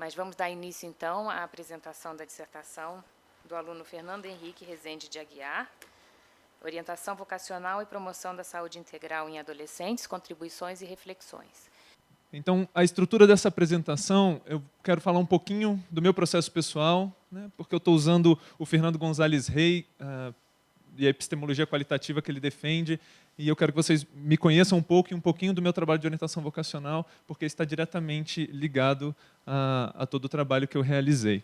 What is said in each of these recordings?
Mas vamos dar início, então, à apresentação da dissertação do aluno Fernando Henrique Rezende de Aguiar, Orientação Vocacional e Promoção da Saúde Integral em Adolescentes, Contribuições e Reflexões. Então, a estrutura dessa apresentação, eu quero falar um pouquinho do meu processo pessoal, né, porque eu estou usando o Fernando Gonzalez Rey e a epistemologia qualitativa que ele defende, e eu quero que vocês me conheçam um pouco e um pouquinho do meu trabalho de orientação vocacional, porque está diretamente ligado a todo o trabalho que eu realizei.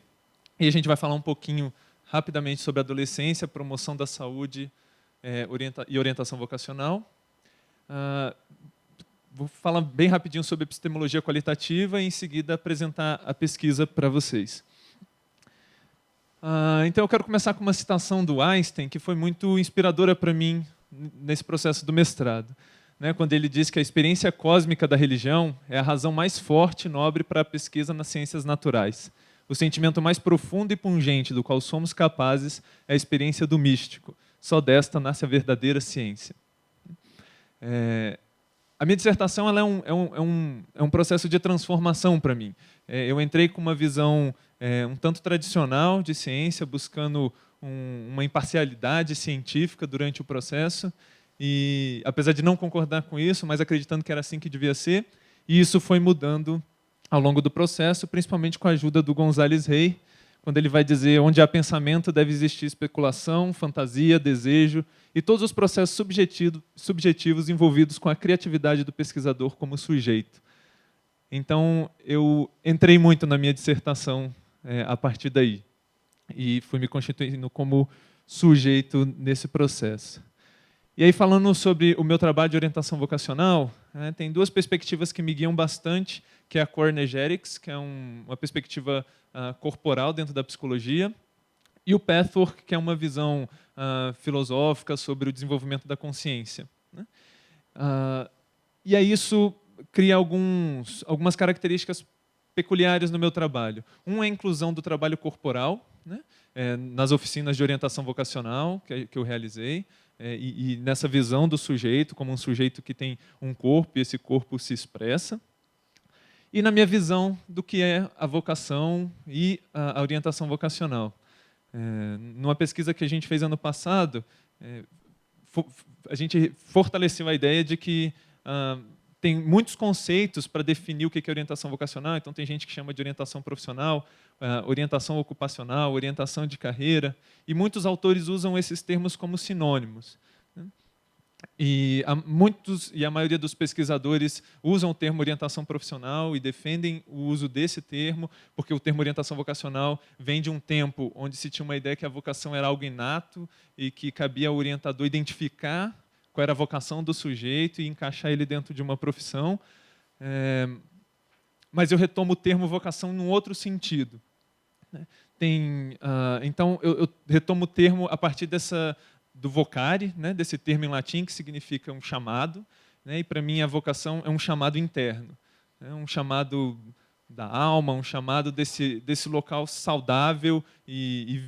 E a gente vai falar um pouquinho rapidamente sobre a adolescência, promoção da saúde e orientação vocacional. Vou falar bem rapidinho sobre epistemologia qualitativa e, em seguida, apresentar a pesquisa para vocês. Então, eu quero começar com uma citação do Einstein, que foi muito inspiradora para mim nesse processo do mestrado, né, quando ele diz que a experiência cósmica da religião é a razão mais forte e nobre para a pesquisa nas ciências naturais. O sentimento mais profundo e pungente do qual somos capazes é a experiência do místico. Só desta nasce a verdadeira ciência. A minha dissertação ela é um processo de transformação para mim. Eu entrei com uma visão um tanto tradicional de ciência, buscando uma imparcialidade científica durante o processo, e apesar de não concordar com isso, mas acreditando que era assim que devia ser, e isso foi mudando ao longo do processo, principalmente com a ajuda do Gonzalez Rey, quando ele vai dizer onde há pensamento deve existir especulação, fantasia, desejo e todos os processos subjetivos envolvidos com a criatividade do pesquisador como sujeito. Então, eu entrei muito na minha dissertação a partir daí e fui me constituindo como sujeito nesse processo. E aí, falando sobre o meu trabalho de orientação vocacional, tem duas perspectivas que me guiam bastante, que é a Core Energetics, que é uma perspectiva corporal dentro da psicologia, e o Pathwork, que é uma visão filosófica sobre o desenvolvimento da consciência. Né? E aí isso cria algumas características peculiares no meu trabalho. Um é a inclusão do trabalho corporal, né? Nas oficinas de orientação vocacional que eu realizei, e nessa visão do sujeito como um sujeito que tem um corpo e esse corpo se expressa. E na minha visão do que é a vocação e a orientação vocacional. Numa pesquisa que a gente fez ano passado, a gente fortaleceu a ideia de que tem muitos conceitos para definir o que é orientação vocacional. Então, tem gente que chama de orientação profissional, orientação ocupacional, orientação de carreira, e muitos autores usam esses termos como sinônimos. E a maioria dos pesquisadores usam o termo orientação profissional e defendem o uso desse termo, porque o termo orientação vocacional vem de um tempo onde se tinha uma ideia que a vocação era algo inato e que cabia ao orientador identificar qual era a vocação do sujeito e encaixar ele dentro de uma profissão. Mas eu retomo o termo vocação num outro sentido. Então, eu retomo o termo a partir do vocare, né, desse termo em latim que significa um chamado, né, e para mim a vocação é um chamado interno, um chamado da alma, um chamado desse local saudável e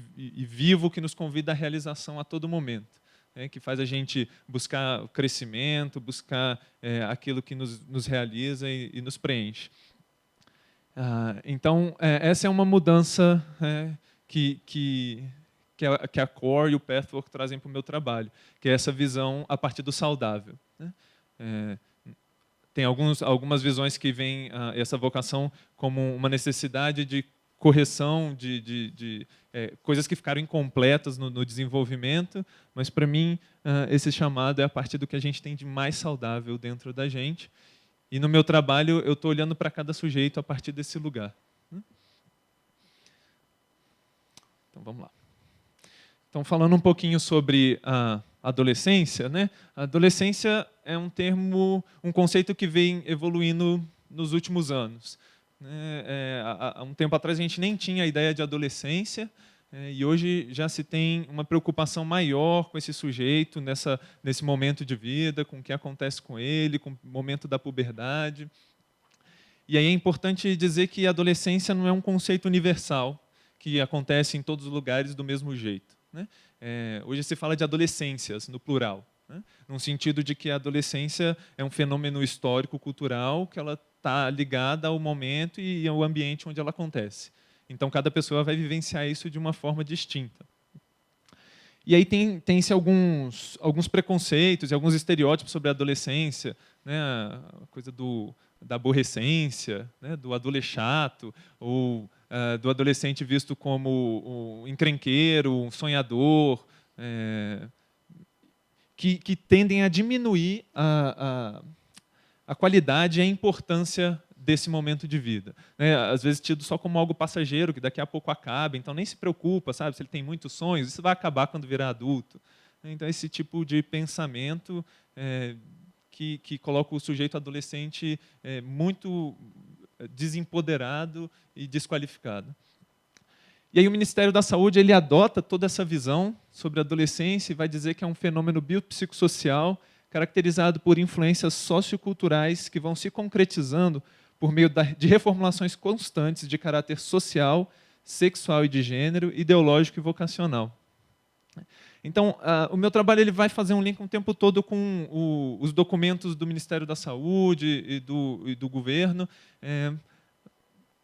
vivo que nos convida à realização a todo momento, né, que faz a gente buscar o crescimento, buscar aquilo que nos realiza e nos preenche. Então, essa é uma mudança que a Core e o Pathwork trazem para o meu trabalho, que é essa visão a partir do saudável. Né? Tem algumas visões que veem essa vocação como uma necessidade de correção de coisas que ficaram incompletas no desenvolvimento, mas para mim esse chamado é a partir do que a gente tem de mais saudável dentro da gente. E no meu trabalho eu estou olhando para cada sujeito a partir desse lugar. Então vamos lá. Então, falando um pouquinho sobre a adolescência, né? A adolescência é um conceito que vem evoluindo nos últimos anos. Há um tempo atrás a gente nem tinha a ideia de adolescência, e hoje já se tem uma preocupação maior com esse sujeito nesse momento de vida, com o que acontece com ele, com o momento da puberdade. E aí é importante dizer que a adolescência não é um conceito universal, que acontece em todos os lugares do mesmo jeito. Né? Hoje se fala de adolescências, no plural, né? No sentido de que a adolescência é um fenômeno histórico, cultural, que ela está ligada ao momento e ao ambiente onde ela acontece. Então, cada pessoa vai vivenciar isso de uma forma distinta. E aí tem-se alguns preconceitos e alguns estereótipos sobre a adolescência, né? A coisa da aborrecência, né? Do adolescente, ou do adolescente visto como um encrenqueiro, um sonhador, que tendem a diminuir a qualidade e a importância desse momento de vida. Às vezes tido só como algo passageiro, que daqui a pouco acaba, então nem se preocupa, sabe? Se ele tem muitos sonhos, isso vai acabar quando virar adulto. Então, esse tipo de pensamento que coloca o sujeito adolescente muito desempoderado e desqualificado. E aí o Ministério da Saúde ele adota toda essa visão sobre a adolescência e vai dizer que é um fenômeno biopsicossocial caracterizado por influências socioculturais que vão se concretizando por meio de reformulações constantes de caráter social, sexual e de gênero, ideológico e vocacional. Então, o meu trabalho ele vai fazer um link o tempo todo com os documentos do Ministério da Saúde e do governo,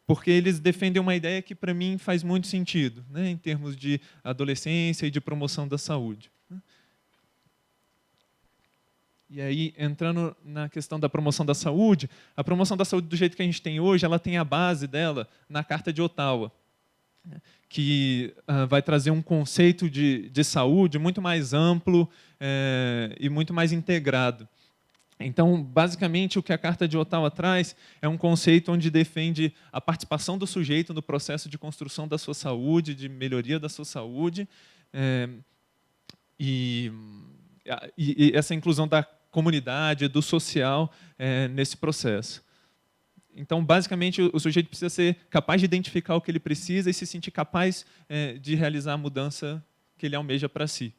porque eles defendem uma ideia que, para mim, faz muito sentido, né, em termos de adolescência e de promoção da saúde. E aí, entrando na questão da promoção da saúde, a promoção da saúde do jeito que a gente tem hoje, ela tem a base dela na Carta de Ottawa, que vai trazer um conceito de saúde muito mais amplo e muito mais integrado. Então, basicamente, o que a Carta de Ottawa traz é um conceito onde defende a participação do sujeito no processo de construção da sua saúde, de melhoria da sua saúde, e essa inclusão da comunidade, do social nesse processo. Então, basicamente, o sujeito precisa ser capaz de identificar o que ele precisa e se sentir capaz de realizar a mudança que ele almeja para si.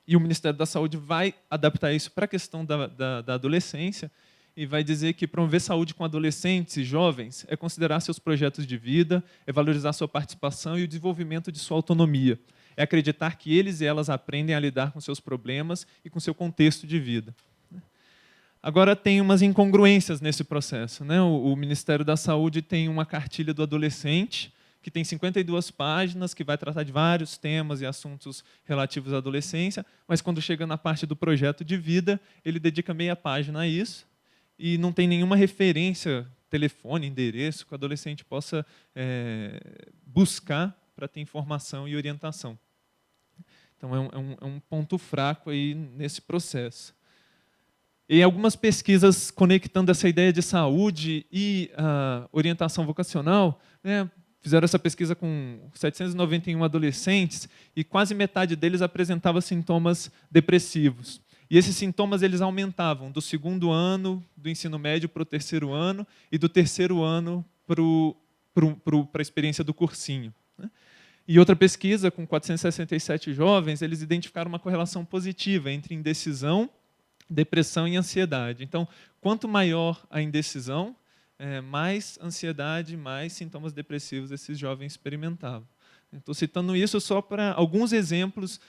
E o Ministério da Saúde vai adaptar isso para a questão da adolescência e vai dizer que promover saúde com adolescentes e jovens é considerar seus projetos de vida, é valorizar sua participação e o desenvolvimento de sua autonomia. É acreditar que eles e elas aprendem a lidar com seus problemas e com seu contexto de vida. Agora, tem umas incongruências nesse processo, né? O Ministério da Saúde tem uma cartilha do adolescente, que tem 52 páginas, que vai tratar de vários temas e assuntos relativos à adolescência, mas quando chega na parte do projeto de vida, ele dedica meia página a isso, e não tem nenhuma referência, telefone, endereço, que o adolescente possa buscar para ter informação e orientação. Então, é um ponto fraco aí nesse processo. E algumas pesquisas conectando essa ideia de saúde e orientação vocacional, né, fizeram essa pesquisa com 791 adolescentes e quase metade deles apresentava sintomas depressivos. E esses sintomas eles aumentavam do segundo ano do ensino médio para o terceiro ano e do terceiro ano para a experiência do cursinho. E outra pesquisa, com 467 jovens, eles identificaram uma correlação positiva entre indecisão, depressão e ansiedade. Então, quanto maior a indecisão, mais ansiedade, mais sintomas depressivos esses jovens experimentavam. Estou citando isso só para alguns exemplos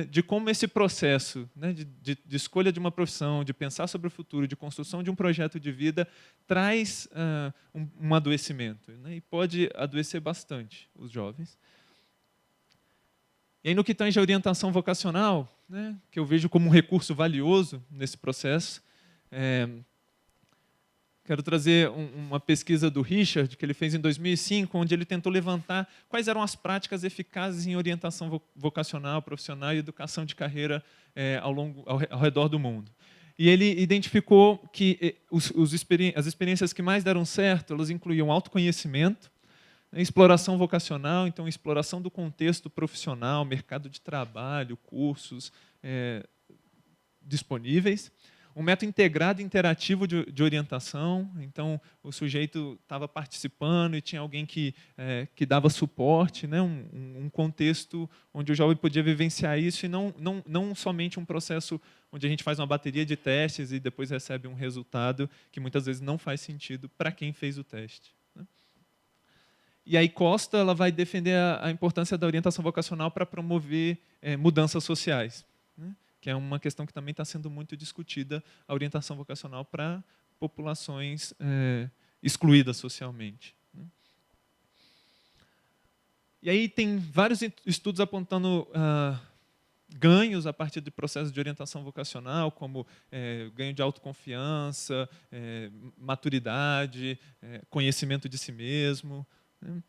de como esse processo, né, de escolha de uma profissão, de pensar sobre o futuro, de construção de um projeto de vida, traz um adoecimento, né, e pode adoecer bastante os jovens. E aí, no que tange a orientação vocacional, né, que eu vejo como um recurso valioso nesse processo, quero trazer uma pesquisa do Richard, que ele fez em 2005, onde ele tentou levantar quais eram as práticas eficazes em orientação vocacional, profissional e educação de carreira ao redor do mundo. E ele identificou que as experiências que mais deram certo, elas incluíam autoconhecimento, exploração vocacional, então exploração do contexto profissional, mercado de trabalho, cursos disponíveis, um método integrado e interativo de orientação, então o sujeito estava participando e tinha alguém que dava suporte, né? Um contexto onde o jovem podia vivenciar isso e não somente um processo onde a gente faz uma bateria de testes e depois recebe um resultado que muitas vezes não faz sentido para quem fez o teste. E aí Costa ela vai defender a importância da orientação vocacional para promover mudanças sociais, né? Que é uma questão que também está sendo muito discutida, a orientação vocacional para populações excluídas socialmente. E aí tem vários estudos apontando ganhos a partir de processos de orientação vocacional, como ganho de autoconfiança, maturidade, conhecimento de si mesmo, né?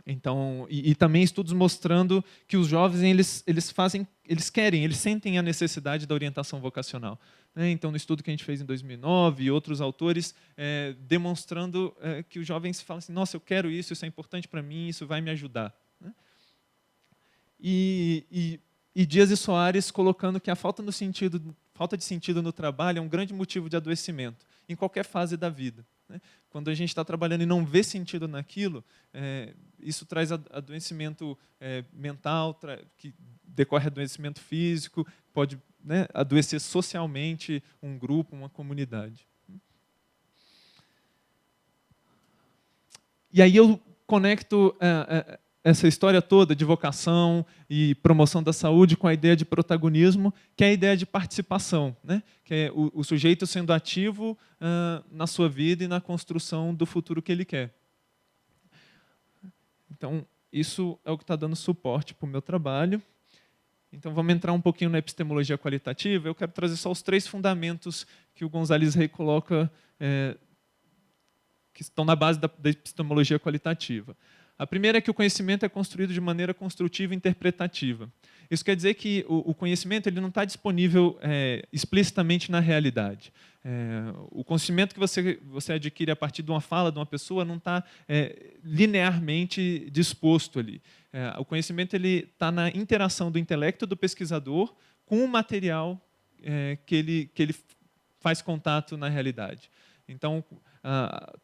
Então, e também estudos mostrando que os jovens eles sentem a necessidade da orientação vocacional, né? Então, no estudo que a gente fez em 2009 e outros autores demonstrando que os jovens falam assim: nossa, eu quero isso é importante para mim, isso vai me ajudar, né? E Dias e Soares colocando que a falta de sentido no trabalho é um grande motivo de adoecimento, em qualquer fase da vida, né? Quando a gente está trabalhando e não vê sentido naquilo, isso traz adoecimento mental, que decorre adoecimento físico, pode, né, adoecer socialmente um grupo, uma comunidade. E aí eu conecto essa história toda de vocação e promoção da saúde com a ideia de protagonismo, que é a ideia de participação, né? Que é o sujeito sendo ativo na sua vida e na construção do futuro que ele quer. Então, isso é o que está dando suporte para o meu trabalho. Então, vamos entrar um pouquinho na epistemologia qualitativa. Eu quero trazer só os 3 fundamentos que o González Rey coloca, que estão na base da epistemologia qualitativa. A primeira é que o conhecimento é construído de maneira construtiva e interpretativa. Isso quer dizer que o conhecimento ele não está disponível explicitamente na realidade. O conhecimento que você adquire a partir de uma fala de uma pessoa não está linearmente disposto ali. O conhecimento está na interação do intelecto do pesquisador com o material que ele faz contato na realidade. Então,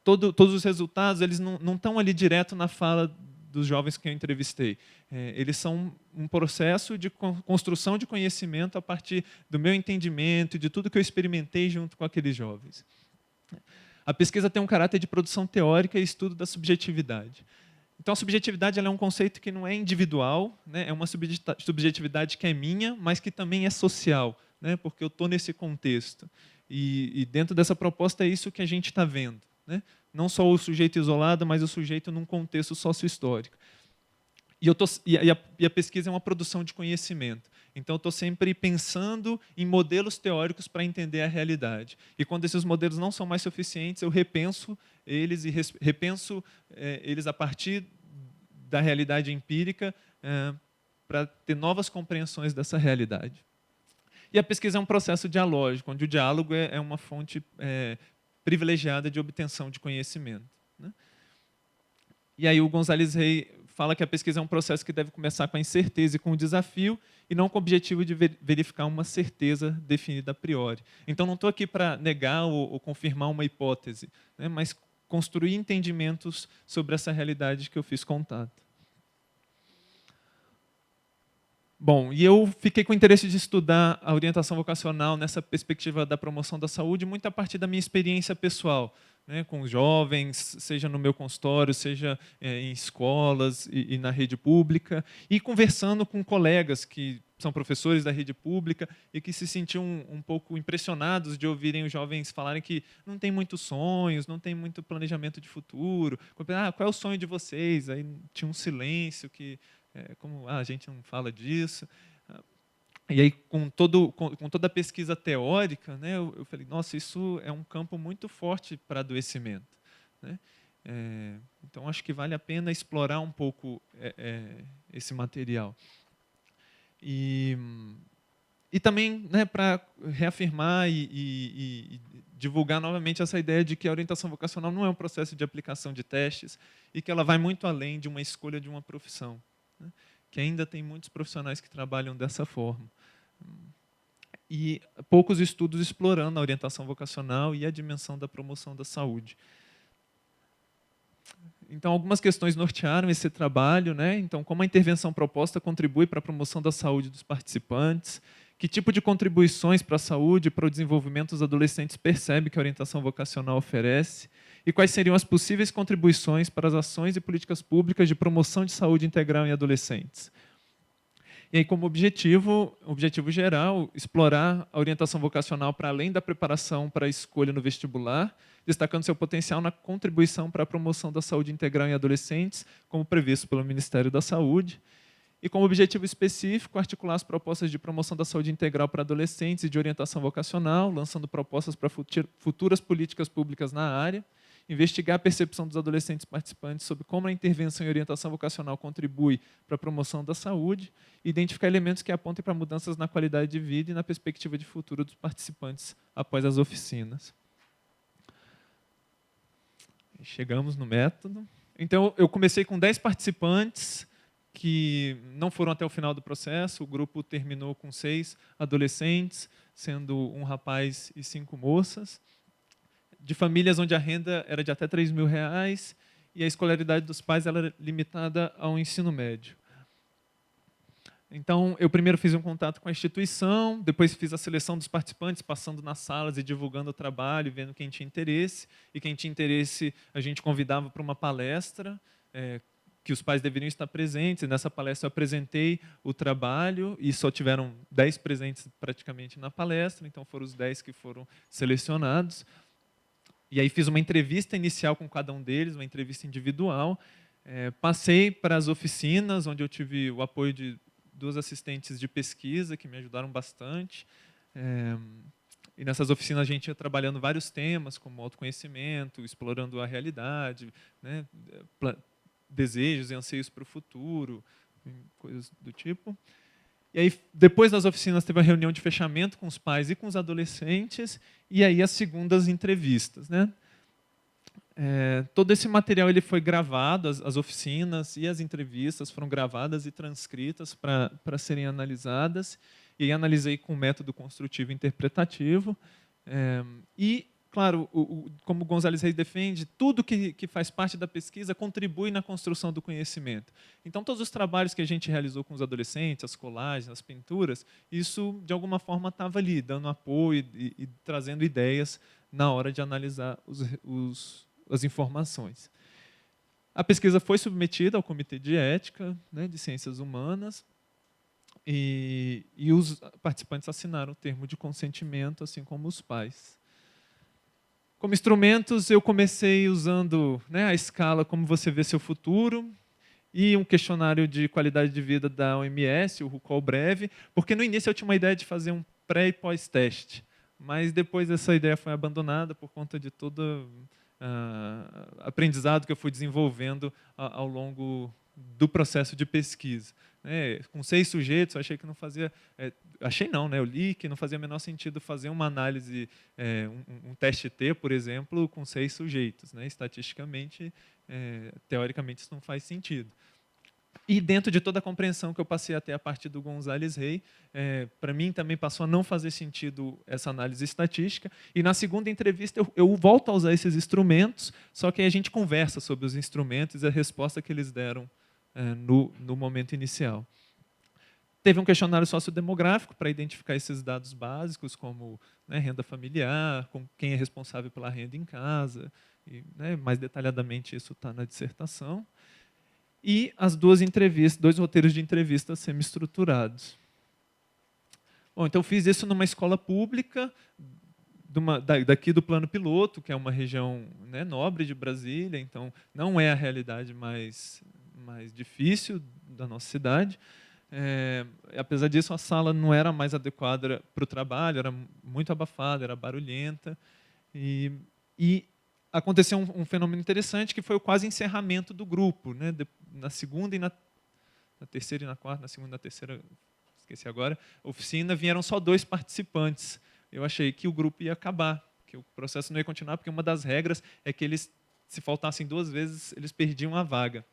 todos os resultados eles não estão ali direto na fala dos jovens que eu entrevistei. Eles são um processo de construção de conhecimento a partir do meu entendimento e de tudo que eu experimentei junto com aqueles jovens. A pesquisa tem um caráter de produção teórica e estudo da subjetividade. Então, a subjetividade ela é um conceito que não é individual, né? É uma subjetividade que é minha, mas que também é social, né? Porque eu estou nesse contexto. E dentro dessa proposta é isso que a gente está vendo, né? Não só o sujeito isolado, mas o sujeito num contexto sócio-histórico. E a pesquisa é uma produção de conhecimento. Então, eu estou sempre pensando em modelos teóricos para entender a realidade. E quando esses modelos não são mais suficientes, eu repenso eles e repenso eles a partir da realidade empírica para ter novas compreensões dessa realidade. E a pesquisa é um processo dialógico, onde o diálogo é uma fonte privilegiada de obtenção de conhecimento, né? E aí o González Rey fala que a pesquisa é um processo que deve começar com a incerteza e com o desafio, e não com o objetivo de verificar uma certeza definida a priori. Então, não estou aqui para negar ou confirmar uma hipótese, né, mas construir entendimentos sobre essa realidade que eu fiz contato. Bom, e eu fiquei com interesse de estudar a orientação vocacional nessa perspectiva da promoção da saúde, muito a partir da minha experiência pessoal, né, com os jovens, seja no meu consultório, seja em escolas e na rede pública, e conversando com colegas que são professores da rede pública e que se sentiam um pouco impressionados de ouvirem os jovens falarem que não tem muitos sonhos, não tem muito planejamento de futuro. Qual é o sonho de vocês? Aí tinha um silêncio que... como a gente não fala disso. E aí, com toda a pesquisa teórica, né, eu falei, nossa, isso é um campo muito forte para adoecimento, né? Então, acho que vale a pena explorar um pouco esse material. E também, né, para reafirmar e divulgar novamente essa ideia de que a orientação vocacional não é um processo de aplicação de testes e que ela vai muito além de uma escolha de uma profissão, né? Que ainda tem muitos profissionais que trabalham dessa forma. E poucos estudos explorando a orientação vocacional e a dimensão da promoção da saúde. Então, algumas questões nortearam esse trabalho, né? Então, como a intervenção proposta contribui para a promoção da saúde dos participantes, que tipo de contribuições para a saúde e para o desenvolvimento dos adolescentes percebe que a orientação vocacional oferece, e quais seriam as possíveis contribuições para as ações e políticas públicas de promoção de saúde integral em adolescentes. E aí, como objetivo geral, explorar a orientação vocacional para além da preparação para a escolha no vestibular destacando seu potencial na contribuição para a promoção da saúde integral em adolescentes, como previsto pelo Ministério da Saúde, e como objetivo específico, articular as propostas de promoção da saúde integral para adolescentes e de orientação vocacional, lançando propostas para futuras políticas públicas na área, investigar a percepção dos adolescentes participantes sobre como a intervenção e orientação vocacional contribui para a promoção da saúde, e identificar elementos que apontem para mudanças na qualidade de vida e na perspectiva de futuro dos participantes após as oficinas. Chegamos no método. Então, eu comecei com 10 participantes, que não foram até o final do processo. O grupo terminou com 6 adolescentes, sendo um rapaz e 5 moças, de famílias onde a renda era de até R$3.000 e a escolaridade dos pais era limitada ao ensino médio. Então, eu primeiro fiz um contato com a instituição, depois fiz a seleção dos participantes, passando nas salas e divulgando o trabalho, vendo quem tinha interesse. E quem tinha interesse, a gente convidava para uma palestra, que os pais deveriam estar presentes. E nessa palestra eu apresentei o trabalho e só tiveram 10 presentes praticamente na palestra, então foram os 10 que foram selecionados. E aí fiz uma entrevista inicial com cada um deles, uma entrevista individual. Passei para as oficinas, onde eu tive o apoio de 2 assistentes de pesquisa, que me ajudaram bastante. E nessas oficinas a gente ia trabalhando vários temas, como autoconhecimento, explorando a realidade, né, desejos e anseios para o futuro, coisas do tipo. E aí, depois das oficinas, teve uma reunião de fechamento com os pais e com os adolescentes, e aí as segundas entrevistas, né? Todo esse material ele foi gravado, as oficinas e as entrevistas foram gravadas e transcritas para serem analisadas, e aí analisei com o método construtivo interpretativo. E, claro, como o Gonzalez Reis defende, tudo que faz parte da pesquisa contribui na construção do conhecimento. Então, todos os trabalhos que a gente realizou com os adolescentes, as colagens, as pinturas, isso, de alguma forma, estava ali, dando apoio e trazendo ideias na hora de analisar as informações. A pesquisa foi submetida ao Comitê de Ética, né, de Ciências Humanas, e os participantes assinaram o termo de consentimento, assim como os pais. Como instrumentos, eu comecei usando, né, a escala Como Você Vê Seu Futuro e um questionário de qualidade de vida da OMS, o Recall Breve, porque no início eu tinha uma ideia de fazer um pré- e pós-teste, mas depois essa ideia foi abandonada por conta de todo aprendizado que eu fui desenvolvendo ao longo do processo de pesquisa. Com 6 sujeitos, eu achei que não fazia... achei não, né? Eu li que não fazia o menor sentido fazer uma análise, um teste T, por exemplo, com 6 sujeitos. Né? Estatisticamente, teoricamente, isso não faz sentido. E dentro de toda a compreensão que eu passei até a partir do Gonzalez Reis, para mim também passou a não fazer sentido essa análise estatística. E na segunda entrevista eu volto a usar esses instrumentos, só que aí a gente conversa sobre os instrumentos e a resposta que eles deram no momento inicial. Teve um questionário sociodemográfico para identificar esses dados básicos, como, né, renda familiar, com quem é responsável pela renda em casa, e, né, mais detalhadamente isso está na dissertação. E as 2 roteiros de entrevista semi-estruturados. Bom, então fiz isso numa escola pública, daqui do Plano Piloto, que é uma região, né, nobre de Brasília, então não é a realidade mais difícil da nossa cidade. Apesar disso, a sala não era mais adequada para o trabalho, era muito abafada, era barulhenta. E aconteceu um fenômeno interessante, que foi o quase encerramento do grupo. Né? Na segunda e na terceira e na quarta, na segunda e na terceira, esqueci agora, oficina, vieram só 2 participantes. Eu achei que o grupo ia acabar, que o processo não ia continuar, porque uma das regras é que eles, se faltassem 2 vezes, eles perdiam a vaga.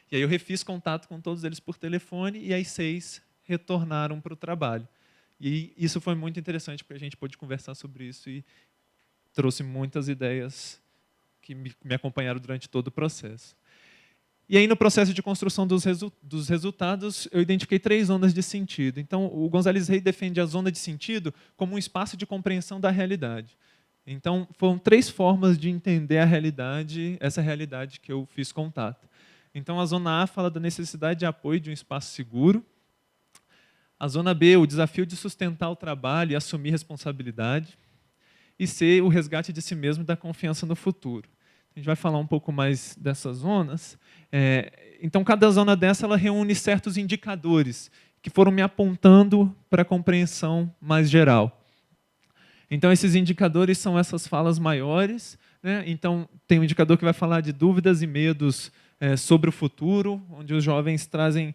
E aí eu refiz contato com todos eles por telefone, e aí 6 retornaram para o trabalho. E isso foi muito interessante, porque a gente pôde conversar sobre isso e trouxe muitas ideias que me acompanharam durante todo o processo. E aí, no processo de construção dos resultados, eu identifiquei 3 zonas de sentido. Então, o Gonzalez Reis defende a zona de sentido como um espaço de compreensão da realidade. Então, foram 3 formas de entender a realidade, essa realidade que eu fiz contato. Então, a zona A fala da necessidade de apoio de um espaço seguro. A zona B, o desafio de sustentar o trabalho e assumir responsabilidade. e C, o resgate de si mesmo e da confiança no futuro. A gente vai falar um pouco mais dessas zonas. Então, cada zona dessa ela reúne certos indicadores que foram me apontando para a compreensão mais geral. Então, esses indicadores são essas falas maiores, né? Então, tem um indicador que vai falar de dúvidas e medos sobre o futuro, onde os jovens trazem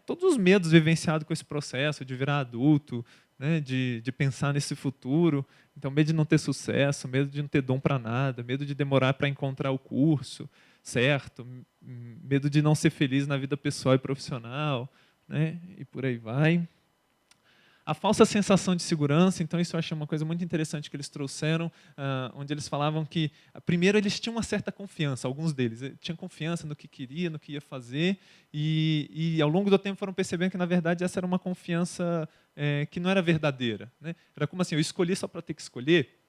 todos os medos vivenciados com esse processo de virar adulto, né? de pensar nesse futuro. Então, medo de não ter sucesso, medo de não ter dom para nada, medo de demorar para encontrar o curso certo, medo de não ser feliz na vida pessoal e profissional, né? E por aí vai. A falsa sensação de segurança, então isso eu achei uma coisa muito interessante que eles trouxeram, onde eles falavam que, primeiro, eles tinham uma certa confiança, alguns deles, tinham confiança no que queria, no que ia fazer, e ao longo do tempo foram percebendo que, na verdade, essa era uma confiança que não era verdadeira, né? Era como assim, eu escolhi só para ter que escolher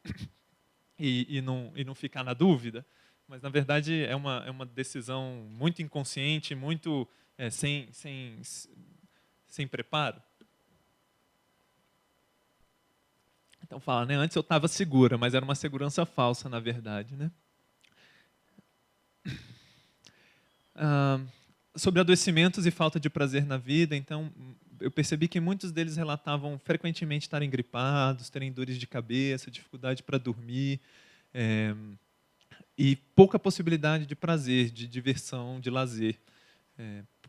e não ficar na dúvida, mas, na verdade, é uma decisão muito inconsciente, muito sem preparo. Então fala, né? Antes eu estava segura, mas era uma segurança falsa, na verdade, né? Sobre adoecimentos e falta de prazer na vida, então eu percebi que muitos deles relatavam frequentemente estarem gripados, terem dores de cabeça, dificuldade para dormir, e pouca possibilidade de prazer, de diversão, de lazer.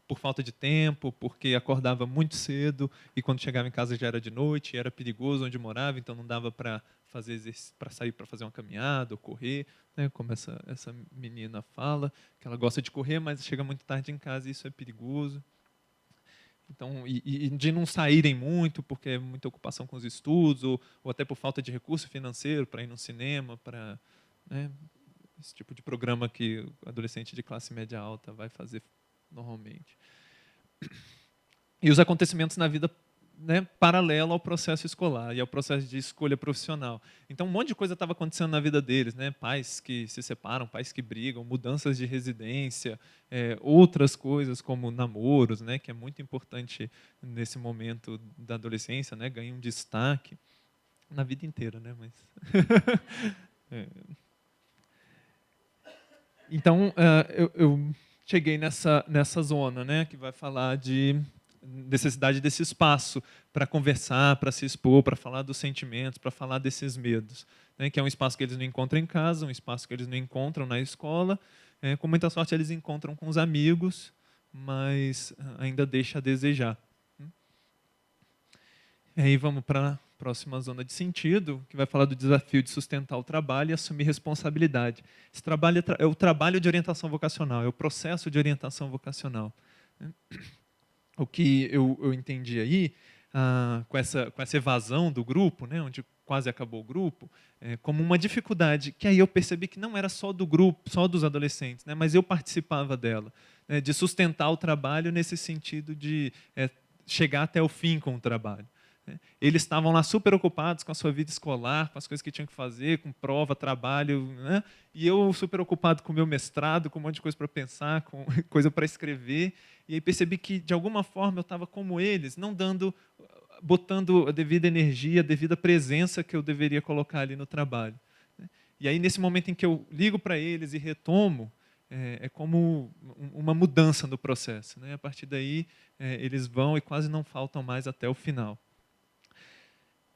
Por falta de tempo, porque acordava muito cedo e quando chegava em casa já era de noite, era perigoso onde morava, então não dava para sair para fazer uma caminhada ou correr, né? Como essa menina fala, que ela gosta de correr, mas chega muito tarde em casa e isso é perigoso. Então, e de não saírem muito, porque é muita ocupação com os estudos, ou até por falta de recurso financeiro para ir no cinema, para, né, esse tipo de programa que o adolescente de classe média alta vai fazer normalmente. E os acontecimentos na vida, né, paralelo ao processo escolar e ao processo de escolha profissional. Então, um monte de coisa estava acontecendo na vida deles, né? Pais que se separam, pais que brigam, mudanças de residência, outras coisas como namoros, né, que é muito importante nesse momento da adolescência, né, ganha um destaque na vida inteira, né? Mas Então, eu cheguei nessa zona, né, que vai falar de necessidade desse espaço para conversar, para se expor, para falar dos sentimentos, para falar desses medos, né, que é um espaço que eles não encontram em casa, um espaço que eles não encontram na escola. Com muita sorte, eles encontram com os amigos, mas ainda deixa a desejar. E aí vamos para a próxima zona de sentido, que vai falar do desafio de sustentar o trabalho e assumir responsabilidade. Esse trabalho é o trabalho de orientação vocacional, é o processo de orientação vocacional. O que eu entendi aí, com essa evasão do grupo, né, onde quase acabou o grupo, como uma dificuldade, que aí eu percebi que não era só do grupo, só dos adolescentes, né, mas eu participava dela, né, de sustentar o trabalho nesse sentido de chegar até o fim com o trabalho. Eles estavam lá super ocupados com a sua vida escolar, com as coisas que tinham que fazer, com prova, trabalho, né? E eu super ocupado com o meu mestrado, com um monte de coisa para pensar, com coisa para escrever. E aí percebi que, de alguma forma, eu estava como eles, não botando a devida energia, a devida presença que eu deveria colocar ali no trabalho. E aí, nesse momento em que eu ligo para eles e retomo, é como uma mudança no processo, né? A partir daí, eles vão e quase não faltam mais até o final.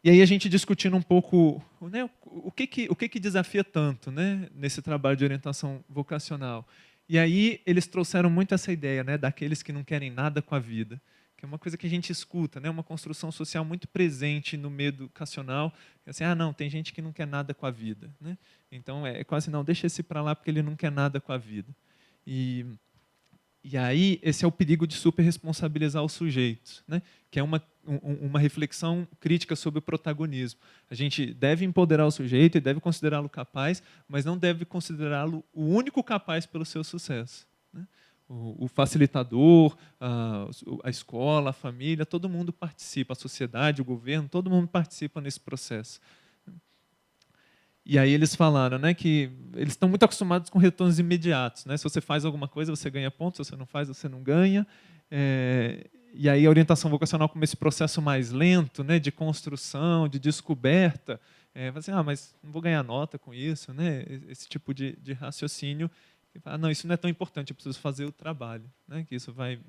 E aí a gente discutindo um pouco, né, o que desafia tanto, né, nesse trabalho de orientação vocacional. E aí eles trouxeram muito essa ideia, né, daqueles que não querem nada com a vida, que é uma coisa que a gente escuta, né, uma construção social muito presente no meio educacional. Assim, não, tem gente que não quer nada com a vida, né? Então é quase não, deixa esse para lá porque ele não quer nada com a vida. E aí, esse é o perigo de superresponsabilizar os sujeitos, né? Que é uma reflexão crítica sobre o protagonismo. A gente deve empoderar o sujeito e deve considerá-lo capaz, mas não deve considerá-lo o único capaz pelo seu sucesso, né? O facilitador, a escola, a família, todo mundo participa, a sociedade, o governo, todo mundo participa nesse processo. E aí eles falaram, né, que eles estão muito acostumados com retornos imediatos, né? Se você faz alguma coisa, você ganha pontos, se você não faz, você não ganha. E aí a orientação vocacional, como esse processo mais lento, né, de construção, de descoberta, fala assim, mas não vou ganhar nota com isso, né? Esse tipo de raciocínio. Que fala, não, isso não é tão importante, eu preciso fazer o trabalho, né? Que isso vai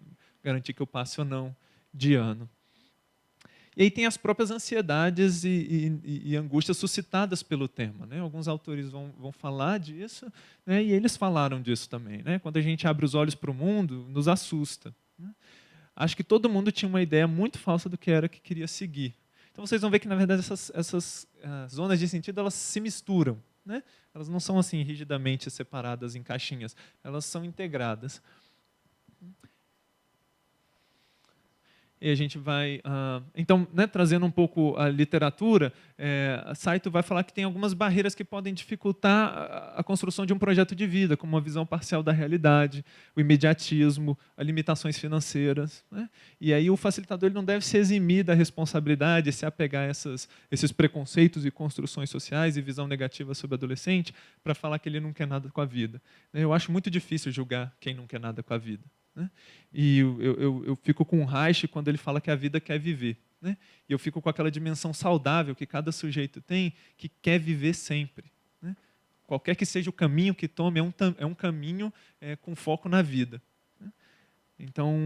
garantir que eu passe ou não de ano. E aí tem as próprias ansiedades e angústias suscitadas pelo tema, né? Alguns autores vão falar disso, né? E eles falaram disso também, né? Quando a gente abre os olhos para o mundo, nos assusta, né? Acho que todo mundo tinha uma ideia muito falsa do que era que queria seguir. Então vocês vão ver que, na verdade, essas zonas de sentido, elas se misturam, né? Elas não são assim rigidamente separadas em caixinhas, elas são integradas. E a gente vai... então, né, trazendo um pouco a literatura, Saito vai falar que tem algumas barreiras que podem dificultar a construção de um projeto de vida, como uma visão parcial da realidade, o imediatismo, as limitações financeiras, né? E aí o facilitador ele não deve se eximir da responsabilidade, se apegar a esses preconceitos e construções sociais e visão negativa sobre o adolescente para falar que ele não quer nada com a vida. Eu acho muito difícil julgar quem não quer nada com a vida, né? E eu fico com um Reich quando ele fala que a vida quer viver, né? E eu fico com aquela dimensão saudável que cada sujeito tem, que quer viver sempre, né? Qualquer que seja o caminho que tome, é um caminho com foco na vida, né? Então,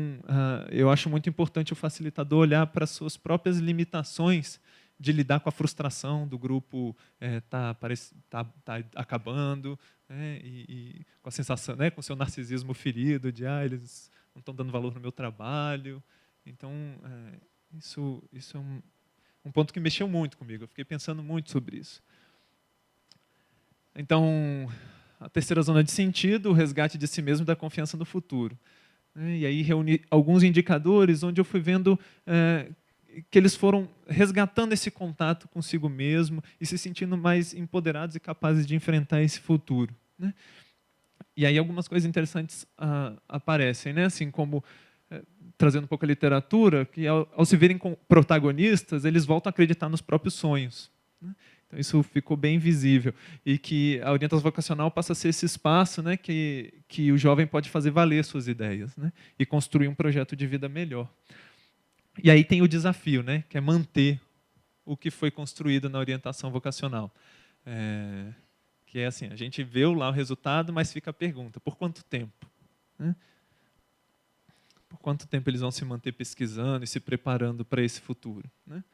eu acho muito importante o facilitador olhar para as suas próprias limitações de lidar com a frustração do grupo tá acabando, né? E com a sensação, né, com o seu narcisismo ferido de eles não estão dando valor no meu trabalho. Então, isso é um ponto que mexeu muito comigo. Eu fiquei pensando muito sobre isso. Então, a terceira zona de sentido, o resgate de si mesmo e da confiança no futuro. E aí reuni alguns indicadores onde eu fui vendo que eles foram resgatando esse contato consigo mesmo e se sentindo mais empoderados e capazes de enfrentar esse futuro, né? E aí algumas coisas interessantes aparecem, né? Assim como, trazendo um pouco a literatura, que ao se verem como protagonistas, eles voltam a acreditar nos próprios sonhos, né? Então isso ficou bem visível. E que a orientação vocacional passa a ser esse espaço, né, que o jovem pode fazer valer suas ideias, né, e construir um projeto de vida melhor. E aí tem o desafio, né, que é manter o que foi construído na orientação vocacional. Que é assim, a gente vê lá o resultado, mas fica a pergunta, por quanto tempo, né? Por quanto tempo eles vão se manter pesquisando e se preparando para esse futuro, né?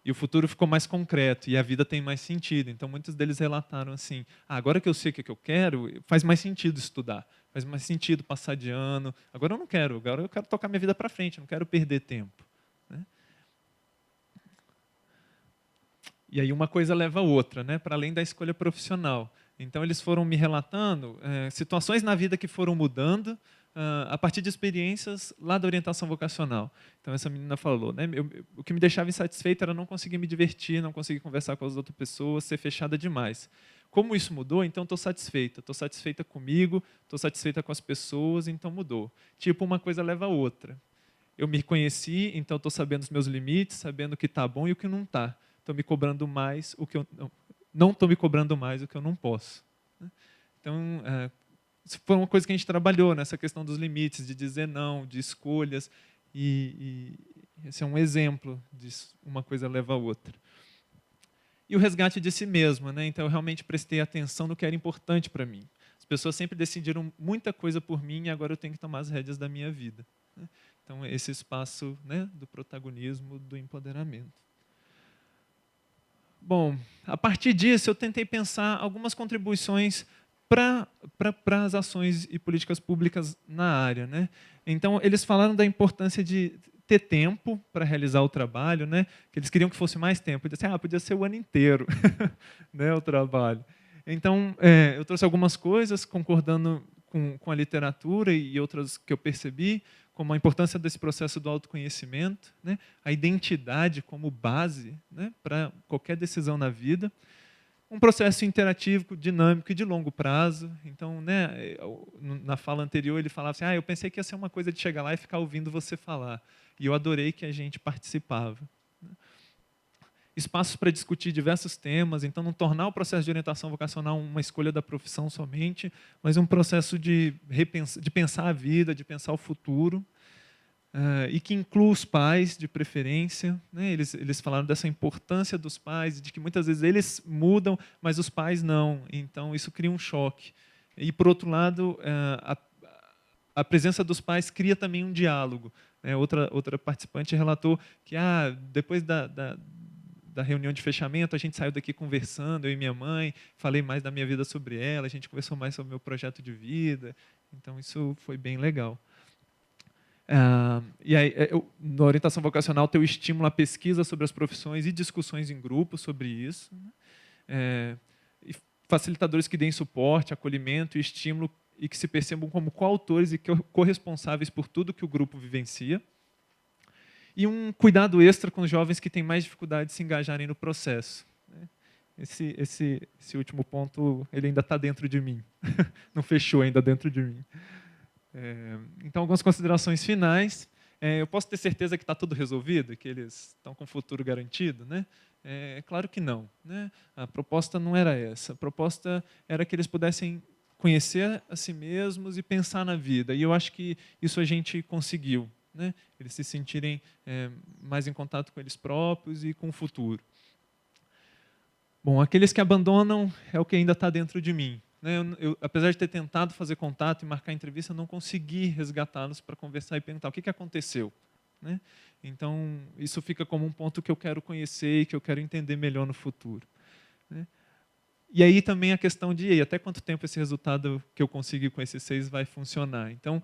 E o futuro ficou mais concreto e a vida tem mais sentido. Então, muitos deles relataram assim, agora que eu sei o que eu quero, faz mais sentido estudar, faz mais sentido passar de ano. Agora eu não quero, agora eu quero tocar minha vida para frente, não quero perder tempo, né? E aí uma coisa leva a outra, né, para além da escolha profissional. Então, eles foram me relatando situações na vida que foram mudando a partir de experiências lá da orientação vocacional. Então, essa menina falou, né, o que me deixava insatisfeita era não conseguir me divertir, não conseguir conversar com as outras pessoas, ser fechada demais. Como isso mudou, então estou satisfeita comigo, estou satisfeita com as pessoas, então mudou. Tipo, uma coisa leva a outra. Eu me conheci, então estou sabendo os meus limites, sabendo o que está bom e o que não está. Estou me cobrando mais o que eu não estou me cobrando mais o que eu não posso. Então, isso foi uma coisa que a gente trabalhou nessa questão dos limites, de dizer não, de escolhas, e esse é um exemplo de uma coisa leva a outra. E o resgate de si mesmo, né? Então eu realmente prestei atenção no que era importante para mim. As pessoas sempre decidiram muita coisa por mim e agora eu tenho que tomar as rédeas da minha vida, né? Então esse espaço, né, do protagonismo, do empoderamento. Bom, a partir disso eu tentei pensar algumas contribuições para as ações e políticas públicas na área, né? Então eles falaram da importância de ter tempo para realizar o trabalho, né? Que eles queriam que fosse mais tempo. Podia ser o ano inteiro, né, o trabalho. Então eu trouxe algumas coisas concordando com a literatura e outras que eu percebi, como a importância desse processo do autoconhecimento, né? A identidade como base, né, para qualquer decisão na vida. Um processo interativo, dinâmico e de longo prazo. Então, né, na fala anterior, ele falava assim, eu pensei que ia ser uma coisa de chegar lá e ficar ouvindo você falar. E eu adorei que a gente participava. Espaços para discutir diversos temas, então não tornar o processo de orientação vocacional uma escolha da profissão somente, mas um processo de pensar a vida, de pensar o futuro. e que inclua os pais, de preferência. Né? Eles falaram dessa importância dos pais, de que muitas vezes eles mudam, mas os pais não. Então, isso cria um choque. E, por outro lado, a presença dos pais cria também um diálogo. Né? Outra participante relatou que, depois da reunião de fechamento, a gente saiu daqui conversando, eu e minha mãe, falei mais da minha vida sobre ela, a gente conversou mais sobre o meu projeto de vida. Então, isso foi bem legal. E aí, na orientação vocacional, tem o estímulo à pesquisa sobre as profissões e discussões em grupo sobre isso. Né? E facilitadores que deem suporte, acolhimento e estímulo e que se percebam como coautores e corresponsáveis por tudo que o grupo vivencia. E um cuidado extra com os jovens que têm mais dificuldade de se engajarem no processo. Né? Esse último ponto, ele ainda está dentro de mim. Não fechou ainda dentro de mim. Então, algumas considerações finais. Eu posso ter certeza que está tudo resolvido, que eles estão com o futuro garantido? Né? Claro que não. Né? A proposta não era essa. A proposta era que eles pudessem conhecer a si mesmos e pensar na vida. E eu acho que isso a gente conseguiu. Né? Eles se sentirem mais em contato com eles próprios e com o futuro. Bom, aqueles que abandonam é o que ainda está dentro de mim. Apesar de ter tentado fazer contato e marcar entrevista, eu não consegui resgatá-los para conversar e perguntar o que aconteceu. Né? Então, isso fica como um ponto que eu quero conhecer e que eu quero entender melhor no futuro. Né? E aí também a questão de até quanto tempo esse resultado que eu consegui com esses 6 vai funcionar. Então,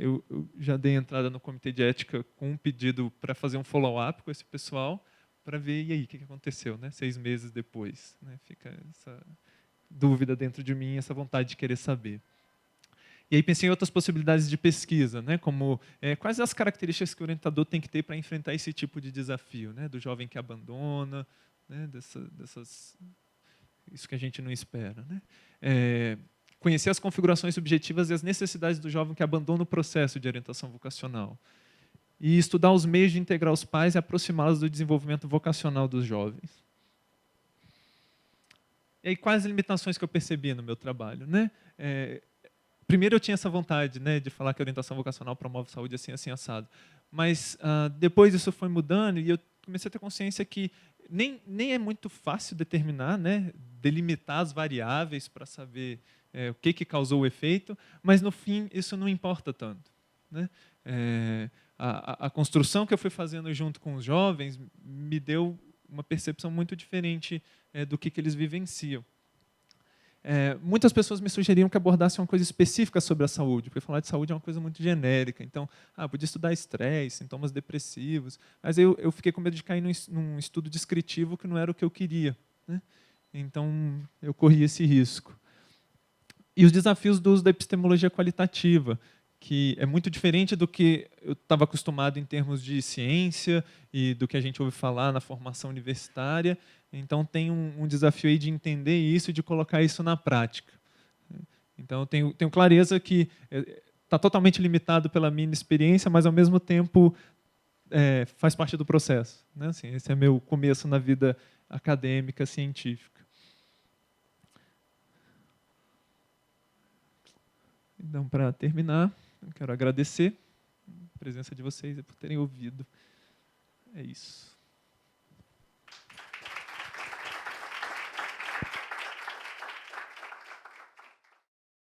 eu já dei entrada no comitê de ética com um pedido para fazer um follow-up com esse pessoal, para ver, e aí, o que aconteceu, né? 6 meses depois. Né? Fica essa dúvida dentro de mim, essa vontade de querer saber. E aí pensei em outras possibilidades de pesquisa, né, como quais as características que o orientador tem que ter para enfrentar esse tipo de desafio, né, do jovem que abandona, né, isso que a gente não espera. Né. Conhecer as configurações subjetivas e as necessidades do jovem que abandona o processo de orientação vocacional. E estudar os meios de integrar os pais e aproximá-los do desenvolvimento vocacional dos jovens. E aí, quais as limitações que eu percebi no meu trabalho? Né? Primeiro, eu tinha essa vontade, né, de falar que a orientação vocacional promove saúde assim, assim, assado. Mas depois isso foi mudando e eu comecei a ter consciência que nem é muito fácil determinar, né, delimitar as variáveis para saber o que causou o efeito, mas, no fim, isso não importa tanto. Né? A construção que eu fui fazendo junto com os jovens me deu uma percepção muito diferente do que eles vivenciam. Muitas pessoas me sugeriram que abordasse uma coisa específica sobre a saúde, porque falar de saúde é uma coisa muito genérica. Então, podia estudar estresse, sintomas depressivos, mas eu fiquei com medo de cair num estudo descritivo que não era o que eu queria. Né? Então, eu corri esse risco. E os desafios do uso da epistemologia qualitativa, que é muito diferente do que eu estava acostumado em termos de ciência e do que a gente ouve falar na formação universitária. Então, tem um desafio aí de entender isso e de colocar isso na prática. Então, eu tenho clareza que está totalmente limitado pela minha experiência, mas, ao mesmo tempo, faz parte do processo. Né? Assim, esse é meu começo na vida acadêmica, científica. Então, para terminar, eu quero agradecer a presença de vocês e por terem ouvido. É isso.